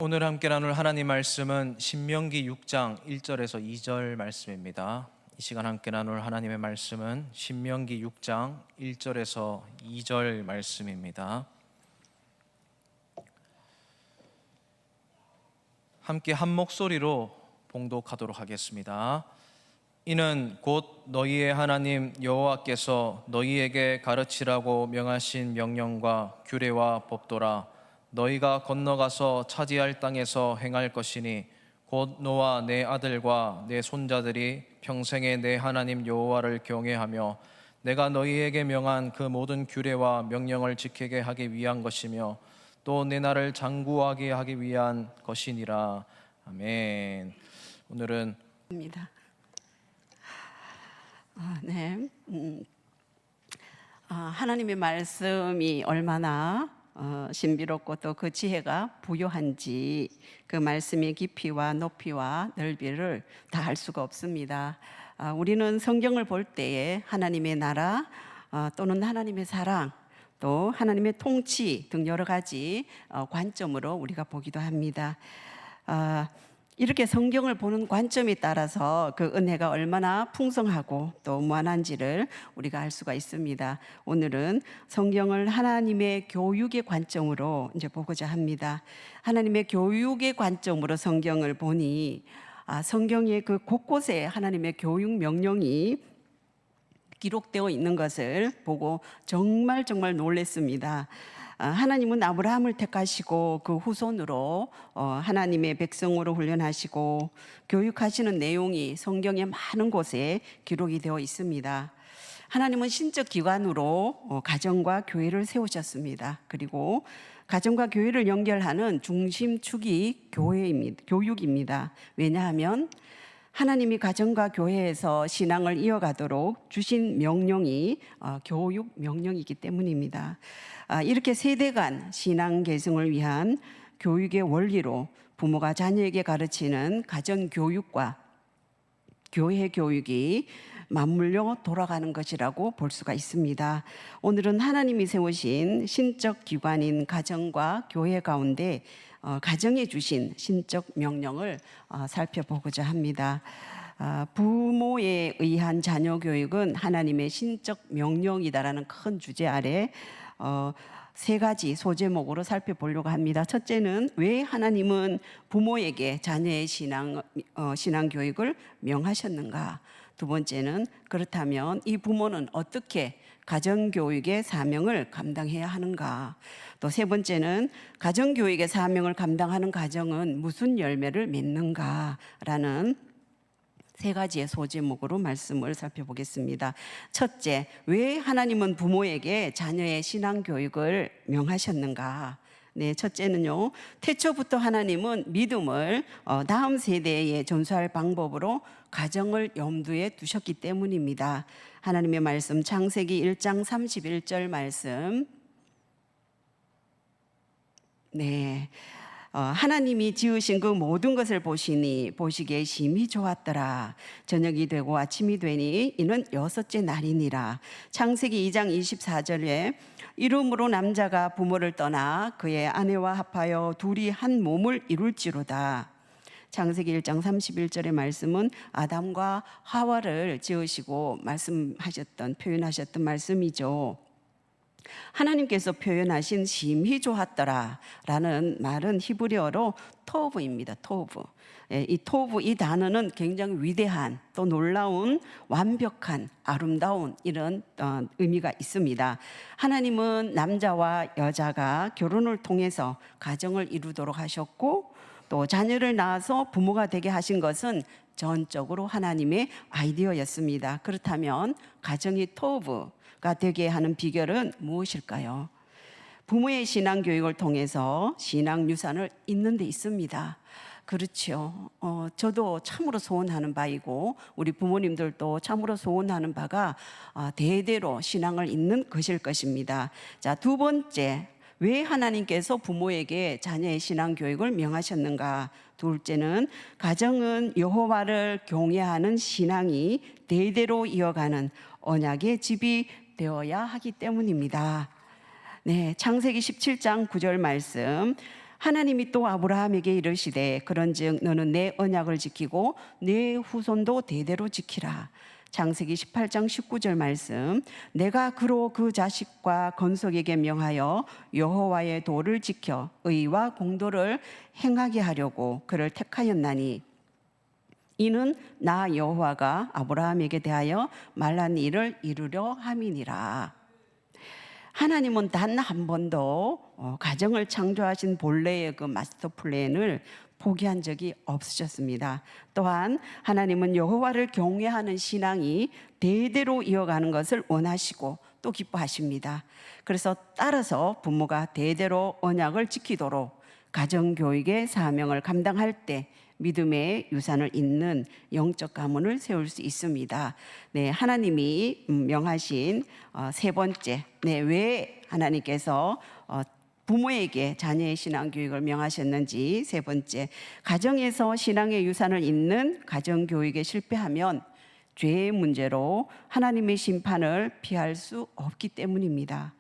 오늘 함께 나눌 하나님 말씀은 신명기 6장 1절에서 2절 말씀입니다. 이 시간 함께 나눌 하나님의 말씀은 신명기 6장 1절에서 2절 말씀입니다. 함께 한 목소리로 봉독하도록 하겠습니다. 이는 곧 너희의 하나님 여호와께서 너희에게 가르치라고 명하신 명령과 규례와 법도라. 너희가 건너가서 차지할 땅에서 행할 것이니 곧 너와 내 아들과 내 손자들이 평생에 내 하나님 여호와를 경외하며 내가 너희에게 명한 그 모든 규례와 명령을 지키게 하기 위한 것이며 또 내 나라를 장구하게 하기 위한 것이니라. 아멘. 오늘은 네. 하나님의 말씀이 얼마나 신비롭고 또 그 지혜가 부요한지 그 말씀의 깊이와 높이와 넓이를 다 알 수가 없습니다. 우리는 성경을 볼 때에 하나님의 나라 또는 하나님의 사랑 또 하나님의 통치 등 여러 가지 관점으로 우리가 보기도 합니다. 이렇게 성경을 보는 관점에 따라서 그 은혜가 얼마나 풍성하고 또 무한한지를 우리가 알 수가 있습니다. 오늘은 성경을 하나님의 교육의 관점으로 이제 보고자 합니다. 하나님의 교육의 관점으로 성경을 보니 성경의 그 곳곳에 하나님의 교육 명령이 기록되어 있는 것을 보고 정말 놀랐습니다. 하나님은 아브라함을 택하시고 그 후손으로 하나님의 백성으로 훈련하시고 교육하시는 내용이 성경의 많은 곳에 기록이 되어 있습니다. 하나님은 신적 기관으로 가정과 교회를 세우셨습니다. 그리고 가정과 교회를 연결하는 중심축이 교육입니다. 왜냐하면 하나님이 가정과 교회에서 신앙을 이어가도록 주신 명령이 교육 명령이기 때문입니다. 이렇게 세대 간 신앙 계승을 위한 교육의 원리로 부모가 자녀에게 가르치는 가정 교육과 교회 교육이 맞물려 돌아가는 것이라고 볼 수가 있습니다. 오늘은 하나님이 세우신 신적 기관인 가정과 교회 가운데 가정에 주신 신적 명령을 살펴보고자 합니다. 부모에 의한 자녀 교육은 하나님의 신적 명령이다라는 큰 주제 아래 세 가지 소제목으로 살펴보려고 합니다. 첫째는 왜 하나님은 부모에게 자녀의 신앙 교육을 명하셨는가? 두 번째는 그렇다면 이 부모는 어떻게 가정교육의 사명을 감당해야 하는가? 또 세 번째는 가정교육의 사명을 감당하는 가정은 무슨 열매를 맺는가라는 세 가지의 소제목으로 말씀을 살펴보겠습니다. 첫째, 왜 하나님은 부모에게 자녀의 신앙 교육을 명하셨는가? 네, 첫째는요, 태초부터 하나님은 믿음을 다음 세대에 전수할 방법으로 가정을 염두에 두셨기 때문입니다. 하나님의 말씀 창세기 1장 31절 말씀. 네. 하나님이 지으신 그 모든 것을 보시니 보시기에 심히 좋았더라. 저녁이 되고 아침이 되니 이는 여섯째 날이니라. 창세기 2장 24절에 이름으로 남자가 부모를 떠나 그의 아내와 합하여 둘이 한 몸을 이룰지로다. 창세기 1장 31절의 말씀은 아담과 하와를 지으시고 표현하셨던 말씀이죠. 하나님께서 표현하신 심히 좋았더라 라는 말은 히브리어로 토브입니다. 토브. 이 토브, 이 단어는 굉장히 위대한 또 놀라운 완벽한 아름다운 이런 의미가 있습니다. 하나님은 남자와 여자가 결혼을 통해서 가정을 이루도록 하셨고 또 자녀를 낳아서 부모가 되게 하신 것은 전적으로 하나님의 아이디어였습니다. 그렇다면 가정이 토브가 되게 하는 비결은 무엇일까요? 부모의 신앙 교육을 통해서 신앙 유산을 잇는 데 있습니다. 그렇죠. 저도 참으로 소원하는 바이고 우리 부모님들도 참으로 소원하는 바가 대대로 신앙을 잇는 것일 것입니다. 자, 두 번째, 왜 하나님께서 부모에게 자녀의 신앙 교육을 명하셨는가? 둘째는 가정은 여호와를 경외하는 신앙이 대대로 이어가는 언약의 집이 되어야 하기 때문입니다. 네, 창세기 17장 9절 말씀. 하나님이 또 아브라함에게 이르시되 그런즉 너는 내 언약을 지키고 내 후손도 대대로 지키라. 창세기 18장 19절 말씀. 내가 그로 그 자식과 건석에게 명하여 여호와의 도를 지켜 의와 공도를 행하게 하려고 그를 택하였나니 이는 나 여호와가 아브라함에게 대하여 말한 일을 이루려 함이니라. 하나님은 단 한 번도 가정을 창조하신 본래의 그 마스터 플랜을 포기한 적이 없으셨습니다. 또한 하나님은 여호와를 경외하는 신앙이 대대로 이어가는 것을 원하시고 또 기뻐하십니다. 그래서 따라서 부모가 대대로 언약을 지키도록 가정교육의 사명을 감당할 때 믿음의 유산을 잇는 영적 가문을 세울 수 있습니다. 네, 하나님이 명하신 세 번째, 왜 하나님께서 부모에게 자녀의 신앙 교육을 명하셨는지. 세 번째, 가정에서 신앙의 유산을 잇는 가정 교육에 실패하면 죄의 문제로 하나님의 심판을 피할 수 없기 때문입니다.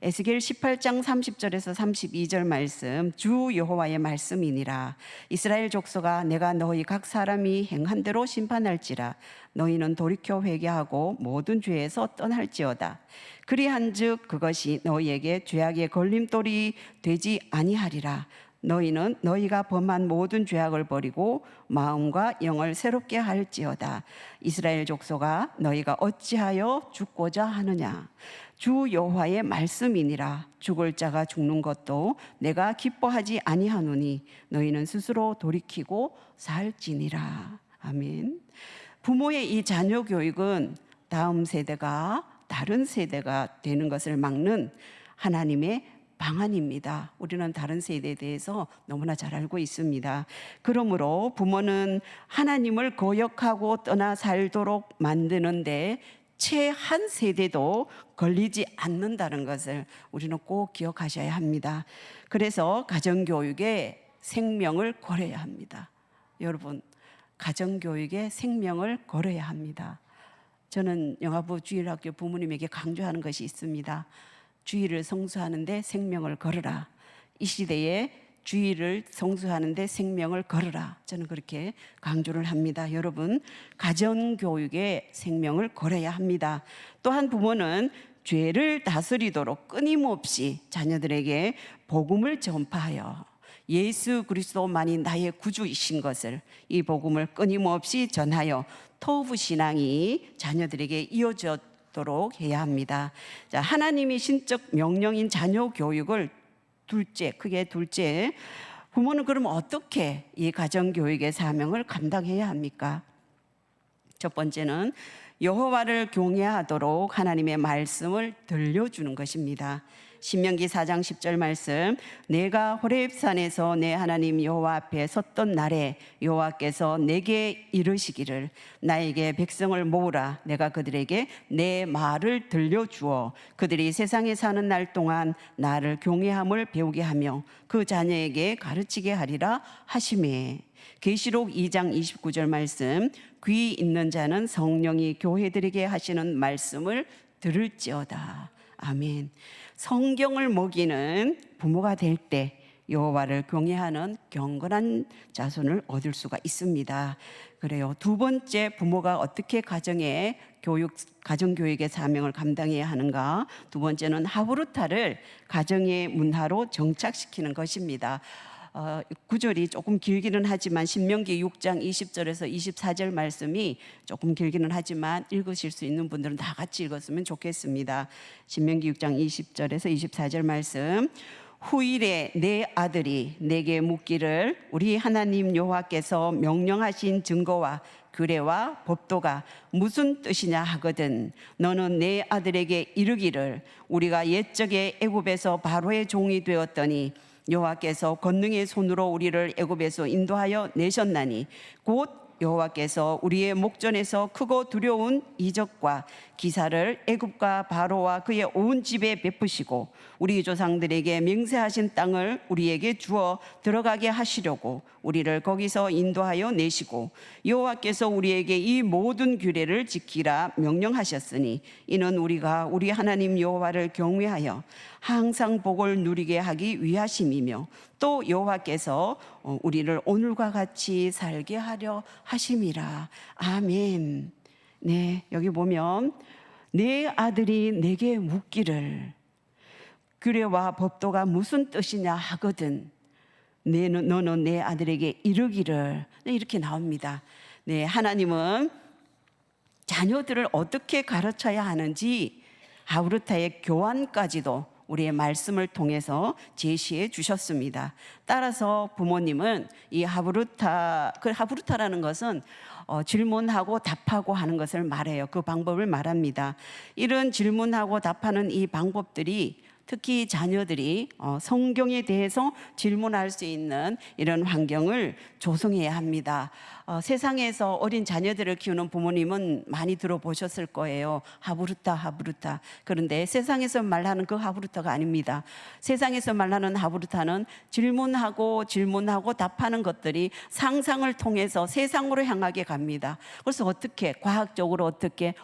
에스겔 18장 30절에서 32절 말씀, 주 여호와의 말씀이니라. 이스라엘 족속아, 내가 너희 각 사람이 행한 대로 심판할지라. 너희는 돌이켜 회개하고 모든 죄에서 떠날지어다. 그리한즉 그것이 너희에게 죄악의 걸림돌이 되지 아니하리라. 너희는 너희가 범한 모든 죄악을 버리고 마음과 영을 새롭게 할지어다. 이스라엘 족속아, 너희가 어찌하여 죽고자 하느냐. 주 여호와의 말씀이니라. 죽을 자가 죽는 것도 내가 기뻐하지 아니하노니 너희는 스스로 돌이키고 살지니라. 아멘. 부모의 이 자녀 교육은 다음 세대가 다른 세대가 되는 것을 막는 하나님의 방안입니다. 우리는 다른 세대에 대해서 너무나 잘 알고 있습니다. 그러므로 부모는 하나님을 거역하고 떠나 살도록 만드는데 채 한 세대도 걸리지 않는다는 것을 우리는 꼭 기억하셔야 합니다. 그래서 가정교육에 생명을 걸어야 합니다. 여러분, 가정교육에 생명을 걸어야 합니다. 저는 영화부 주일학교 부모님에게 강조하는 것이 있습니다. 주일을 성수하는데 생명을 걸어라. 이 시대에 주일을 성수하는데 생명을 걸어라. 저는 그렇게 강조를 합니다. 여러분, 가정교육에 생명을 걸어야 합니다. 또한 부모는 죄를 다스리도록 끊임없이 자녀들에게 복음을 전파하여 예수 그리스도만이 나의 구주이신 것을, 이 복음을 끊임없이 전하여 토부 신앙이 자녀들에게 이어지도록 해야 합니다. 자, 하나님이 신적 명령인 자녀 교육을 크게 둘째, 부모는 그럼 어떻게 이 가정 교육의 사명을 감당해야 합니까? 첫 번째는 여호와를 경외하도록 하나님의 말씀을 들려주는 것입니다. 신명기 4장 10절 말씀, 내가 호렙산에서 내 하나님 여호와 앞에 섰던 날에 여호와께서 내게 이르시기를 나에게 백성을 모으라. 내가 그들에게 내 말을 들려주어 그들이 세상에 사는 날 동안 나를 경외함을 배우게 하며 그 자녀에게 가르치게 하리라 하시매. 계시록 2장 29절 말씀, 귀 있는 자는 성령이 교회들에게 하시는 말씀을 들을지어다. 아멘. 성경을 먹이는 부모가 될 때 여호와를 경외하는 경건한 자손을 얻을 수가 있습니다. 그래요. 두 번째, 부모가 어떻게 가정교육의 사명을 감당해야 하는가? 두 번째는 하브루타를 가정의 문화로 정착시키는 것입니다. 구절이 조금 길기는 하지만 신명기 6장 20절에서 24절 말씀이 조금 길기는 하지만 읽으실 수 있는 분들은 다 같이 읽었으면 좋겠습니다. 신명기 6장 20절에서 24절 말씀, 후일에 내 아들이 내게 묻기를 우리 하나님 여호와께서 명령하신 증거와 규례와 법도가 무슨 뜻이냐 하거든 너는 내 아들에게 이르기를 우리가 옛적에 애굽에서 바로의 종이 되었더니 여호와께서 권능의 손으로 우리를 애굽에서 인도하여 내셨나니 곧 여호와께서 우리의 목전에서 크고 두려운 이적과 기사를 애굽과 바로와 그의 온 집에 베푸시고 우리 조상들에게 맹세하신 땅을 우리에게 주어 들어가게 하시려고 우리를 거기서 인도하여 내시고 여호와께서 우리에게 이 모든 규례를 지키라 명령하셨으니 이는 우리가 우리 하나님 여호와를 경외하여 항상 복을 누리게 하기 위하심이며 또 여호와께서 우리를 오늘과 같이 살게 하려 하심이라. 아멘. 네, 여기 보면 내 아들이 내게 묻기를 규례와 법도가 무슨 뜻이냐 하거든 너는 내 아들에게 이르기를. 네, 이렇게 나옵니다. 네, 하나님은 자녀들을 어떻게 가르쳐야 하는지 하브루타의 교환까지도 우리의 말씀을 통해서 제시해 주셨습니다. 따라서 부모님은 이 하브루타라는 것은 질문하고 답하고 하는 것을 말해요. 그 방법을 말합니다. 이런 질문하고 답하는 이 방법들이 특히 자녀들이 성경에 대해서 질문할 수 있는 이런 환경을 조성해야 합니다. 세상에서 어린 자녀들을 키우는 부모님은 많이 들어보셨을 거예요. 하브루타. 그런데 세상에서 말하는 그 하브루타가 아닙니다. 세상에서 말하는 하브루타는 질문하고 답하는 것들이 상상을 통해서 세상으로 향하게 갑니다. 그래서 어떻게 과학적으로 어떻게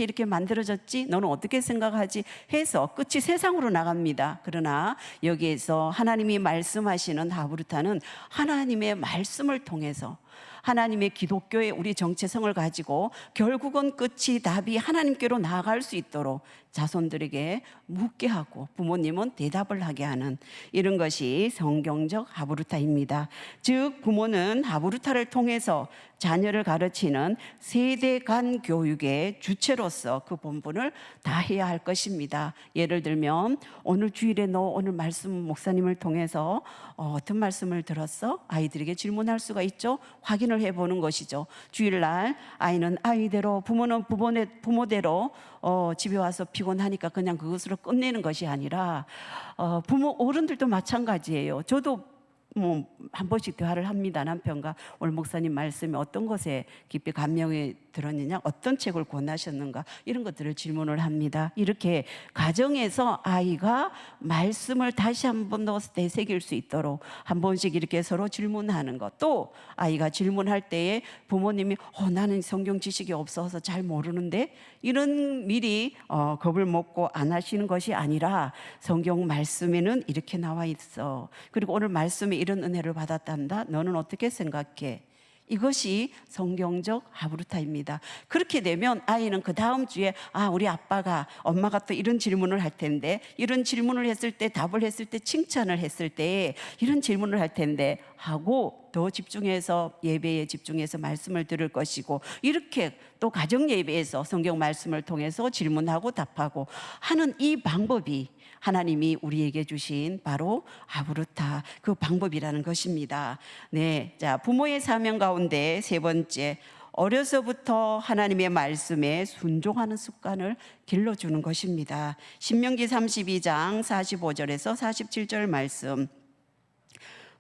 이렇게 만들어졌지? 너는 어떻게 생각하지? 해서 끝이 세상으로 나갑니다. 그러나 여기에서 하나님이 말씀하시는 하브루타는 하나님의 말씀을 통해서 하나님의 기독교의 우리 정체성을 가지고 결국은 끝이 답이 하나님께로 나아갈 수 있도록 자손들에게 묻게 하고 부모님은 대답을 하게 하는 이런 것이 성경적 하브루타입니다. 즉 부모는 하브루타를 통해서 자녀를 가르치는 세대 간 교육의 주체로서 그 본분을 다해야 할 것입니다. 예를 들면 오늘 주일에 너 오늘 말씀 목사님을 통해서 어떤 말씀을 들었어? 아이들에게 질문할 수가 있죠. 확인을 해보는 것이죠. 주일날 아이는 아이대로 부모는 부모대로 집에 와서 피곤하니까 그냥 그것으로 끝내는 것이 아니라 어른들도 마찬가지예요. 저도 한 번씩 대화를 합니다. 남편과 오늘 목사님 말씀이 어떤 것에 깊이 감명이 들었느냐, 어떤 책을 권하셨는가 이런 것들을 질문을 합니다. 이렇게 가정에서 아이가 말씀을 다시 한 번 더 되새길 수 있도록 한 번씩 이렇게 서로 질문하는 것. 또 아이가 질문할 때에 부모님이 나는 성경 지식이 없어서 잘 모르는데 이런 미리 겁을 먹고 안 하시는 것이 아니라 성경 말씀에는 이렇게 나와 있어. 그리고 오늘 말씀에 이런 은혜를 받았단다. 너는 어떻게 생각해? 이것이 성경적 하브루타입니다. 그렇게 되면 아이는 그 다음 주에 우리 엄마가 또 이런 질문을 할 텐데 이런 질문을 했을 때 답을 했을 때 칭찬을 했을 때 이런 질문을 할 텐데 하고 더 집중해서 예배에 집중해서 말씀을 들을 것이고 이렇게 또 가정 예배에서 성경 말씀을 통해서 질문하고 답하고 하는 이 방법이 하나님이 우리에게 주신 바로 하브루타 그 방법이라는 것입니다. 네, 자 부모의 사명 가운데 세 번째 어려서부터 하나님의 말씀에 순종하는 습관을 길러주는 것입니다. 신명기 32장 45절에서 47절 말씀.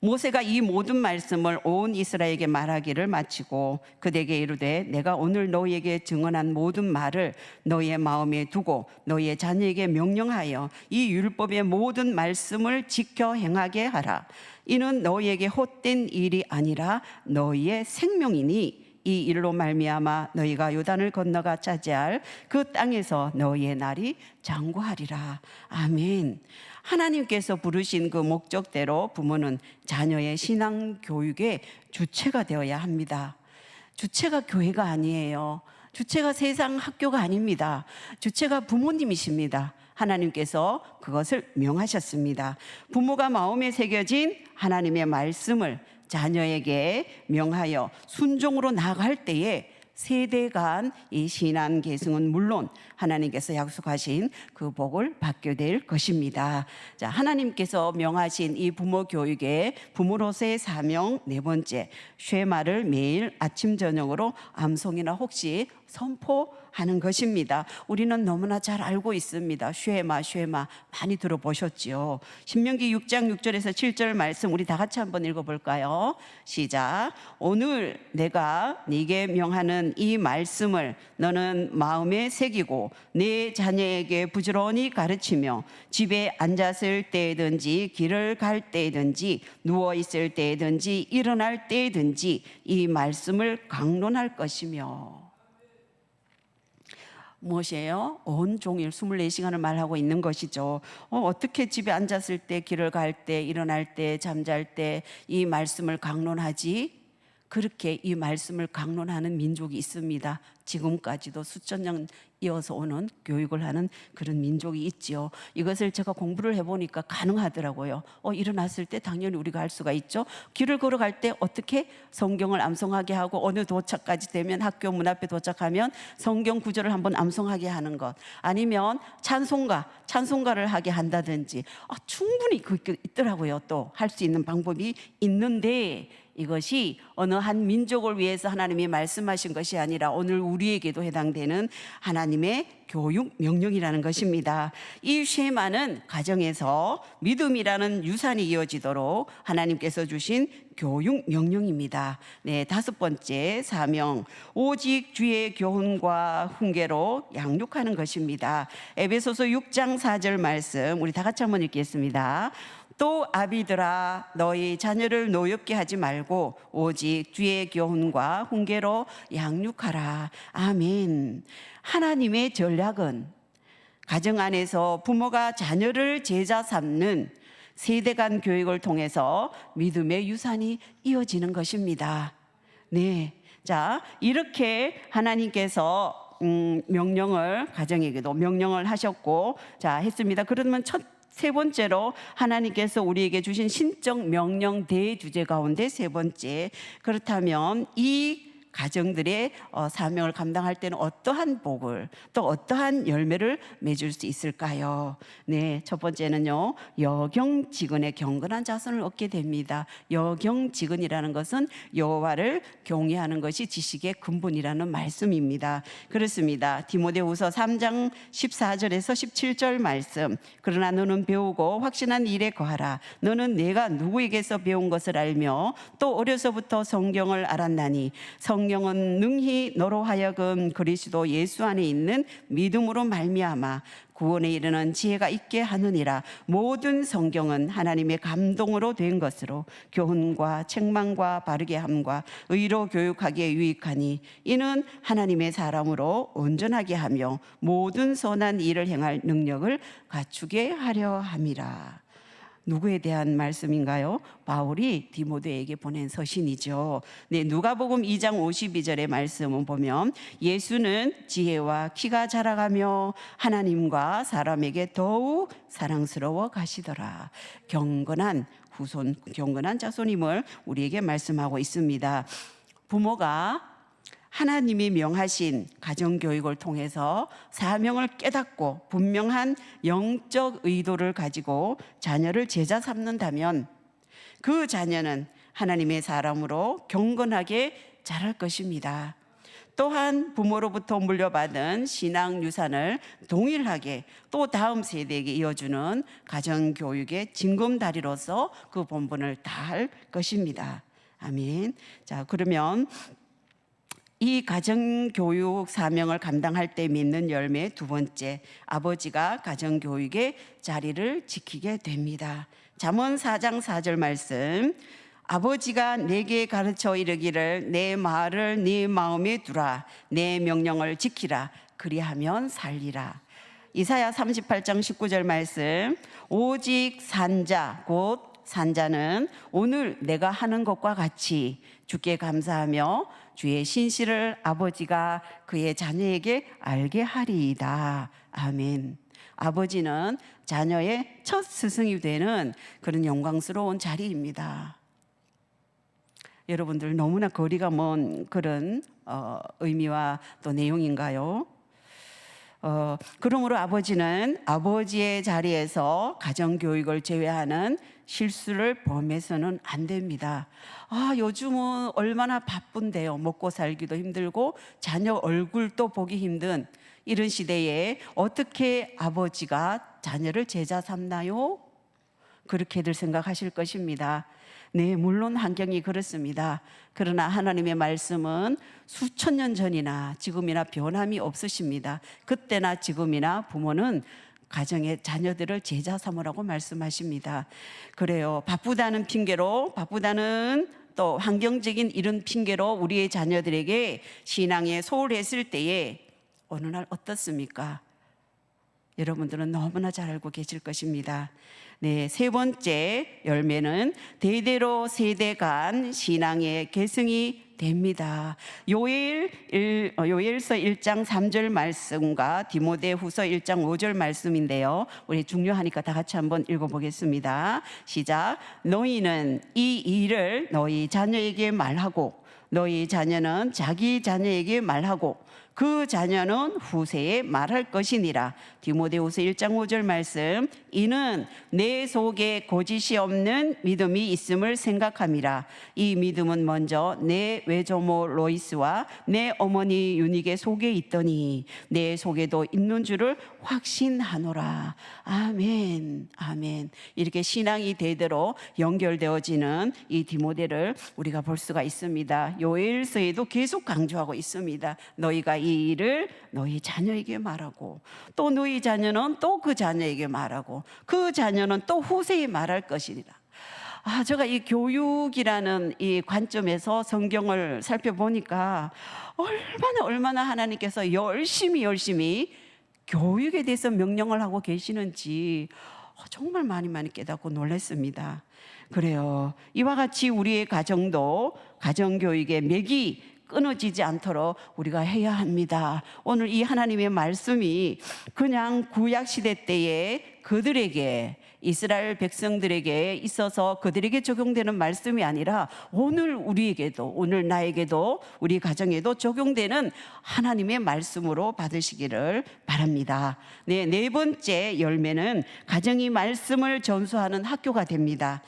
모세가 이 모든 말씀을 온 이스라엘에게 말하기를 마치고 그들에게 이르되 내가 오늘 너희에게 증언한 모든 말을 너희의 마음에 두고 너희의 자녀에게 명령하여 이 율법의 모든 말씀을 지켜 행하게 하라. 이는 너희에게 헛된 일이 아니라 너희의 생명이니 이 일로 말미암아 너희가 요단을 건너가 차지할 그 땅에서 너희의 날이 장구하리라. 아멘. 하나님께서 부르신 그 목적대로 부모는 자녀의 신앙 교육의 주체가 되어야 합니다. 주체가 교회가 아니에요. 주체가 세상 학교가 아닙니다. 주체가 부모님이십니다. 하나님께서 그것을 명하셨습니다. 부모가 마음에 새겨진 하나님의 말씀을 자녀에게 명하여 순종으로 나아갈 때에 세대 간 이 신앙 계승은 물론 하나님께서 약속하신 그 복을 받게 될 것입니다. 자, 하나님께서 명하신 이 부모 교육의 부모로서의 사명 네 번째, 쉐마를 매일 아침 저녁으로 암송이나 혹시 선포하는 것입니다. 우리는 너무나 잘 알고 있습니다. 쉐마 많이 들어보셨죠. 신명기 6장 6절에서 7절 말씀 우리 다 같이 한번 읽어볼까요? 시작. 오늘 내가 네게 명하는 이 말씀을 너는 마음에 새기고 네 자녀에게 부지런히 가르치며 집에 앉았을 때든지 길을 갈 때든지 누워 있을 때든지 일어날 때든지 이 말씀을 강론할 것이며. 무엇이에요? 온종일 24시간을 말하고 있는 것이죠. 어떻게 집에 앉았을 때, 길을 갈 때, 일어날 때, 잠잘 때 이 말씀을 강론하지? 그렇게 이 말씀을 강론하는 민족이 있습니다. 지금까지도 수천 년 이어서 오는 교육을 하는 그런 민족이 있지요. 이것을 제가 공부를 해보니까 가능하더라고요. 일어났을 때 당연히 우리가 할 수가 있죠. 길을 걸어갈 때 어떻게 성경을 암송하게 하고, 어느 도착까지 되면, 학교 문 앞에 도착하면 성경 구절을 한번 암송하게 하는 것, 아니면 찬송가를 하게 한다든지, 충분히 그게 있더라고요. 또 할 수 있는 방법이 있는데, 이것이 어느 한 민족을 위해서 하나님이 말씀하신 것이 아니라 오늘 우리에게도 해당되는 하나님의 교육 명령이라는 것입니다. 이 쉐마는 가정에서 믿음이라는 유산이 이어지도록 하나님께서 주신 교육 명령입니다. 네, 5번째 사명, 오직 주의 교훈과 훈계로 양육하는 것입니다. 에베소서 6장 4절 말씀 우리 다 같이 한번 읽겠습니다. 또 아비들아, 너희 자녀를 노엽게 하지 말고 오직 주의 교훈과 훈계로 양육하라. 아멘. 하나님의 전략은 가정 안에서 부모가 자녀를 제자 삼는 세대 간 교육을 통해서 믿음의 유산이 이어지는 것입니다. 네, 자, 이렇게 하나님께서 명령을, 가정에게도 명령을 하셨고, 자, 했습니다. 그러면 세 번째로 하나님께서 우리에게 주신 신적 명령 대주제 가운데 세 번째, 그렇다면 이 가정들의 사명을 감당할 때는 어떠한 복을, 또 어떠한 열매를 맺을 수 있을까요? 네, 첫 번째는요, 여경직은의 경건한 자손을 얻게 됩니다. 여경직은이라는 것은 여호와를 경외하는 것이 지식의 근본이라는 말씀입니다. 그렇습니다. 디모데후서 3장 14절에서 17절 말씀, 그러나 너는 배우고 확신한 일에 거하라. 너는 내가 누구에게서 배운 것을 알며 또 어려서부터 성경을 알았나니 성령은 능히 너로 하여금 그리스도 예수 안에 있는 믿음으로 말미암아 구원에 이르는 지혜가 있게 하느니라. 모든 성경은 하나님의 감동으로 된 것으로 교훈과 책망과 바르게 함과 의로 교육하기에 유익하니 이는 하나님의 사람으로 온전하게 하며 모든 선한 일을 행할 능력을 갖추게 하려 함이라. 누구에 대한 말씀인가요? 바울이 디모데에게 보낸 서신이죠. 네, 누가복음 2장 52절의 말씀을 보면 예수는 지혜와 키가 자라가며 하나님과 사람에게 더욱 사랑스러워 가시더라. 경건한 후손, 경건한 자손임을 우리에게 말씀하고 있습니다. 부모가 하나님이 명하신 가정교육을 통해서 사명을 깨닫고 분명한 영적 의도를 가지고 자녀를 제자 삼는다면 그 자녀는 하나님의 사람으로 경건하게 자랄 것입니다. 또한 부모로부터 물려받은 신앙 유산을 동일하게 또 다음 세대에게 이어주는 가정교육의 징검다리로서 그 본분을 다할 것입니다. 아멘. 자, 그러면 이 가정교육 사명을 감당할 때 맺는 열매 두 번째, 아버지가 가정교육의 자리를 지키게 됩니다. 잠언 4장 4절 말씀, 아버지가 내게 가르쳐 이르기를 내 말을 네 마음에 두라, 내 명령을 지키라, 그리하면 살리라. 이사야 38장 19절 말씀, 오직 산자 곧 산자는 오늘 내가 하는 것과 같이 주께 감사하며 주의 신실을 아버지가 그의 자녀에게 알게 하리이다. 아멘. 아버지는 자녀의 첫 스승이 되는 그런 영광스러운 자리입니다. 여러분들 너무나 거리가 먼 그런 의미와 또 내용인가요? 그러므로 아버지는 아버지의 자리에서 가정교육을 제외하는 실수를 범해서는 안 됩니다. 요즘은 얼마나 바쁜데요. 먹고 살기도 힘들고 자녀 얼굴도 보기 힘든 이런 시대에 어떻게 아버지가 자녀를 제자 삼나요? 그렇게들 생각하실 것입니다. 네, 물론 환경이 그렇습니다. 그러나 하나님의 말씀은 수천 년 전이나 지금이나 변함이 없으십니다. 그때나 지금이나 부모는 가정의 자녀들을 제자 삼으라고 말씀하십니다. 그래요. 바쁘다는 핑계로, 바쁘다는 또 환경적인 이런 핑계로 우리의 자녀들에게 신앙에 소홀했을 때에 어느 날 어떻습니까? 여러분들은 너무나 잘 알고 계실 것입니다. 네, 세 번째 열매는 대대로 세대 간 신앙의 계승이 됩니다. 요엘서 1장 3절 말씀과 디모데후서 1장 5절 말씀인데요. 우리 중요하니까 다 같이 한번 읽어보겠습니다. 시작. 너희는 이 일을 너희 자녀에게 말하고 너희 자녀는 자기 자녀에게 말하고 그 자녀는 후세에 말할 것이니라. 디모데후서 1장 5절 말씀. 이는 내 속에 거짓이 없는 믿음이 있음을 생각함이라. 이 믿음은 먼저 내 외조모 로이스와 내 어머니 유닉의 속에 있더니 내 속에도 있는 줄을 확신하노라. 아멘, 아멘. 이렇게 신앙이 대대로 연결되어지는 이 디모데를 우리가 볼 수가 있습니다. 요엘서에도 계속 강조하고 있습니다. 너희가 이 일을 너희 자녀에게 말하고 또 너희 자녀는 또 그 자녀에게 말하고 그 자녀는 또 후세에 말할 것이니라. 제가 이 교육이라는 이 관점에서 성경을 살펴보니까 얼마나 하나님께서 열심히 교육에 대해서 명령을 하고 계시는지 정말 많이 깨닫고 놀랐습니다. 그래요. 이와 같이 우리의 가정도 가정교육의 맥이 끊어지지 않도록 우리가 해야 합니다. 오늘 이 하나님의 말씀이 그냥 구약시대 때에 그들에게 이스라엘 백성들에게 있어서 그들에게 적용되는 말씀이 아니라 오늘 우리에게도 오늘 나에게도 우리 가정에도 적용되는 하나님의 말씀으로 받으시기를 바랍니다. 네 번째 열매는 가정이 말씀을 전수하는 학교가 됩니다.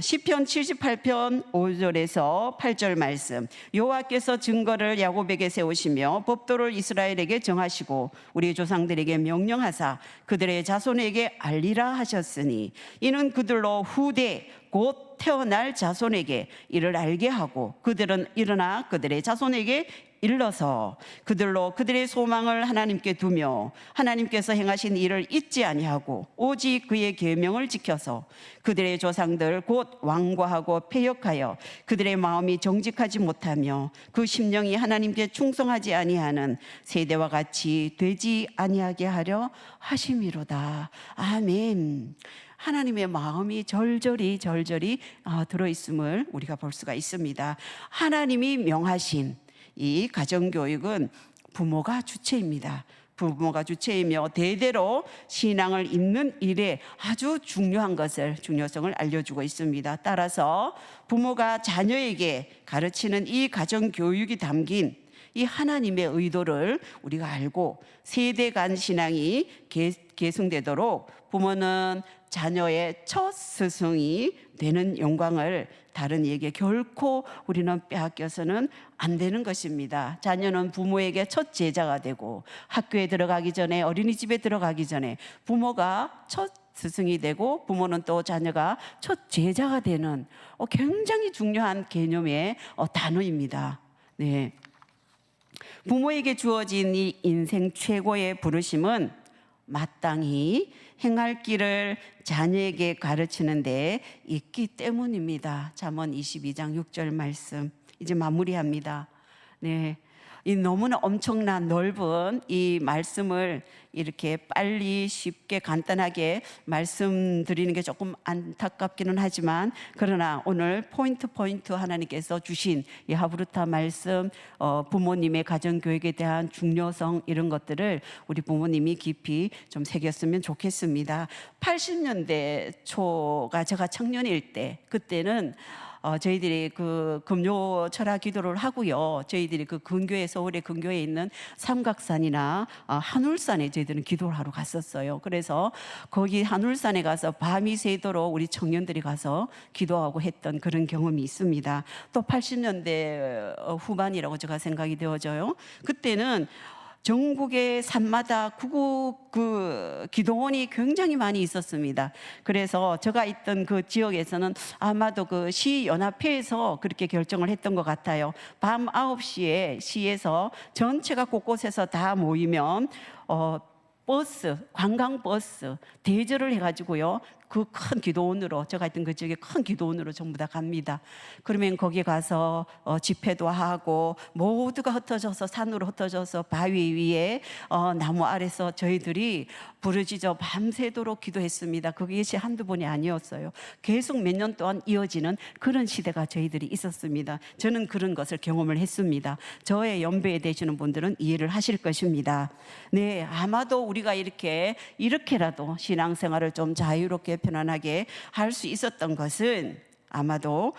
시편 78편 5절에서 8절 말씀. 여호와께서 증거를 야곱에게 세우시며 법도를 이스라엘에게 정하시고 우리 조상들에게 명령하사 그들의 자손에게 알리라 하셨으니 이는 그들로 후대 곧 태어날 자손에게 이를 알게 하고 그들은 일어나 그들의 자손에게 일러서 그들로 그들의 소망을 하나님께 두며 하나님께서 행하신 일을 잊지 아니하고 오직 그의 계명을 지켜서 그들의 조상들 곧 완고하고 패역하여 그들의 마음이 정직하지 못하며 그 심령이 하나님께 충성하지 아니하는 세대와 같이 되지 아니하게 하려 하심이로다. 아멘. 하나님의 마음이 절절히 들어있음을 우리가 볼 수가 있습니다. 하나님이 명하신 이 가정교육은 부모가 주체입니다. 부모가 주체이며 대대로 신앙을 잇는 일에 아주 중요성을 알려주고 있습니다. 따라서 부모가 자녀에게 가르치는 이 가정교육이 담긴 이 하나님의 의도를 우리가 알고 세대 간 신앙이 계승되도록 부모는 자녀의 첫 스승이 되는 영광을 다른 이에게 결코 우리는 빼앗겨서는 안 되는 것입니다. 자녀는 부모에게 첫 제자가 되고 학교에 들어가기 전에 어린이집에 들어가기 전에 부모가 첫 스승이 되고 부모는 또 자녀가 첫 제자가 되는 굉장히 중요한 개념의 단어입니다. 네. 부모에게 주어진 이 인생 최고의 부르심은 마땅히 행할 길을 자녀에게 가르치는 데 있기 때문입니다. 잠언 22장 6절 말씀 이제 마무리합니다. 네, 이 너무나 엄청난 넓은 이 말씀을 이렇게 빨리 쉽게 간단하게 말씀드리는 게 조금 안타깝기는 하지만 그러나 오늘 포인트 하나님께서 주신 이 하브루타 말씀 부모님의 가정교육에 대한 중요성 이런 것들을 우리 부모님이 깊이 좀 새겼으면 좋겠습니다. 80년대 초가 제가 청년일 때 그때는 저희들이 그 금요 철학 기도를 하고요. 저희들이 그 근교에 서울의 근교에 있는 삼각산이나 한울산에 저희들은 기도를 하러 갔었어요. 그래서 거기 한울산에 가서 밤이 새도록 우리 청년들이 가서 기도하고 했던 그런 경험이 있습니다. 또 80년대 후반이라고 제가 생각이 되어져요. 그때는 전국의 산마다 구국 그 기도원이 굉장히 많이 있었습니다. 그래서 제가 있던 그 지역에서는 아마도 그 시연합회에서 그렇게 결정을 했던 것 같아요. 밤 9시에 시에서 전체가 곳곳에서 다 모이면 관광버스 대절을 해가지고요. 그 큰 기도원으로, 저 같은 그 지역에 큰 기도원으로 전부 다 갑니다. 그러면 거기 가서 집회도 하고 모두가 흩어져서 산으로 흩어져서 바위 위에 나무 아래서 저희들이 부르짖어 밤새도록 기도했습니다. 그것이 한두 번이 아니었어요. 계속 몇 년 동안 이어지는 그런 시대가 저희들이 있었습니다. 저는 그런 것을 경험을 했습니다. 저의 연배에 되시는 분들은 이해를 하실 것입니다. 네, 아마도 우리가 이렇게라도 신앙생활을 좀 자유롭게 편안하게 할 수 있었던 것은 아마도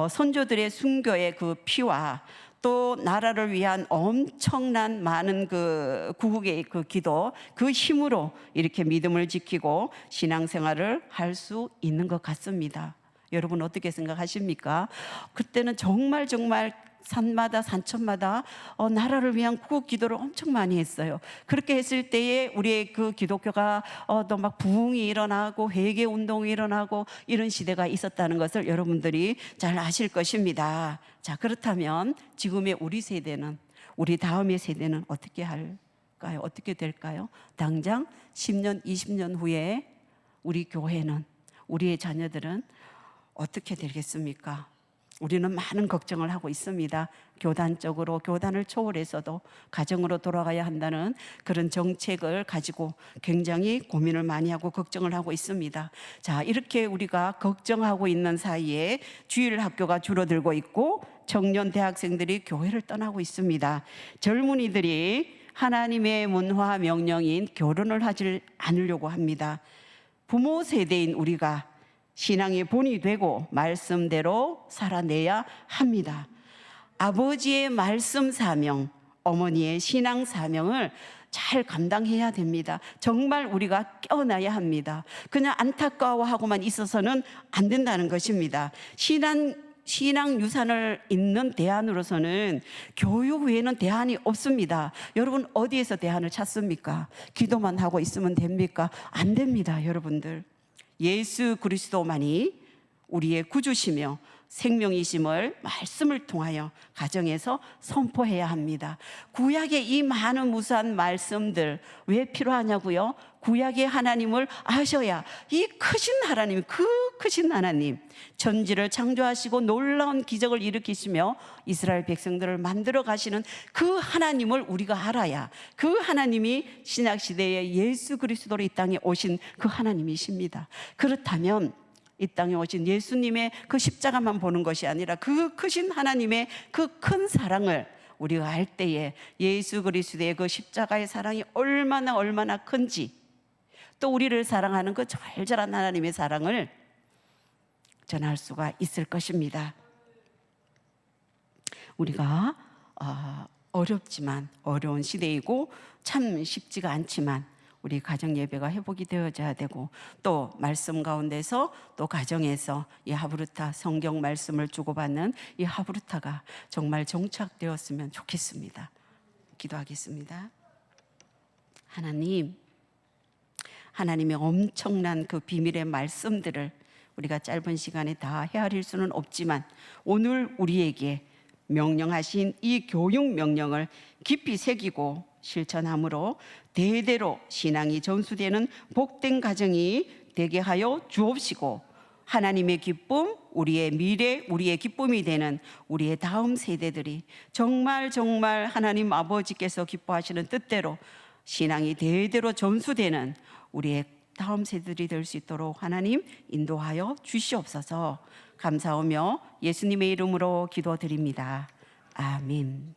선조들의 순교의 그 피와 또 나라를 위한 엄청난 많은 그 구국의 그 기도, 그 힘으로 이렇게 믿음을 지키고 신앙생활을 할 수 있는 것 같습니다. 여러분 어떻게 생각하십니까? 그때는 정말 산마다 산천마다 나라를 위한 구국 기도를 엄청 많이 했어요. 그렇게 했을 때에 우리의 그 기독교가 또 막 부흥이 일어나고 회개 운동이 일어나고 이런 시대가 있었다는 것을 여러분들이 잘 아실 것입니다. 자, 그렇다면 지금의 우리 세대는, 우리 다음의 세대는 어떻게 할까요? 어떻게 될까요? 당장 10년, 20년 후에 우리 교회는, 우리의 자녀들은 어떻게 되겠습니까? 우리는 많은 걱정을 하고 있습니다. 교단적으로, 교단을 초월해서도 가정으로 돌아가야 한다는 그런 정책을 가지고 굉장히 고민을 많이 하고 걱정을 하고 있습니다. 자, 이렇게 우리가 걱정하고 있는 사이에 주일 학교가 줄어들고 있고 청년 대학생들이 교회를 떠나고 있습니다. 젊은이들이 하나님의 문화 명령인 결혼을 하지 않으려고 합니다. 부모 세대인 우리가 신앙의 본이 되고 말씀대로 살아내야 합니다. 아버지의 말씀 사명, 어머니의 신앙 사명을 잘 감당해야 됩니다. 정말 우리가 깨어나야 합니다. 그냥 안타까워하고만 있어서는 안 된다는 것입니다. 신앙 유산을 잇는 대안으로서는 교육 외에는 대안이 없습니다. 여러분 어디에서 대안을 찾습니까? 기도만 하고 있으면 됩니까? 안 됩니다, 여러분들. 예수 그리스도만이 우리의 구주시며 생명이심을 말씀을 통하여 가정에서 선포해야 합니다. 구약의 이 많은 무수한 말씀들 왜 필요하냐고요? 구약의 하나님을 아셔야, 이 크신 하나님, 그 크신 하나님, 천지를 창조하시고 놀라운 기적을 일으키시며 이스라엘 백성들을 만들어 가시는 그 하나님을 우리가 알아야, 그 하나님이 신약시대에 예수 그리스도로 이 땅에 오신 그 하나님이십니다. 그렇다면 이 땅에 오신 예수님의 그 십자가만 보는 것이 아니라 그 크신 하나님의 그 큰 사랑을 우리가 알 때에 예수 그리스도의 그 십자가의 사랑이 얼마나 큰지, 또 우리를 사랑하는 그 절절한 하나님의 사랑을 전할 수가 있을 것입니다. 우리가 어렵지만, 어려운 시대이고 참 쉽지가 않지만 우리 가정 예배가 회복이 되어져야 되고, 또 말씀 가운데서 또 가정에서 이 하브루타, 성경 말씀을 주고받는 이 하브루타가 정말 정착되었으면 좋겠습니다. 기도하겠습니다. 하나님의 엄청난 그 비밀의 말씀들을 우리가 짧은 시간에 다 헤아릴 수는 없지만 오늘 우리에게 명령하신 이 교육 명령을 깊이 새기고 실천함으로 대대로 신앙이 전수되는 복된 가정이 되게 하여 주옵시고, 하나님의 기쁨, 우리의 미래, 우리의 기쁨이 되는 우리의 다음 세대들이 정말 하나님 아버지께서 기뻐하시는 뜻대로 신앙이 대대로 전수되는 우리의 다음 세대들이 될 수 있도록 하나님 인도하여 주시옵소서. 감사하며 예수님의 이름으로 기도드립니다. 아멘.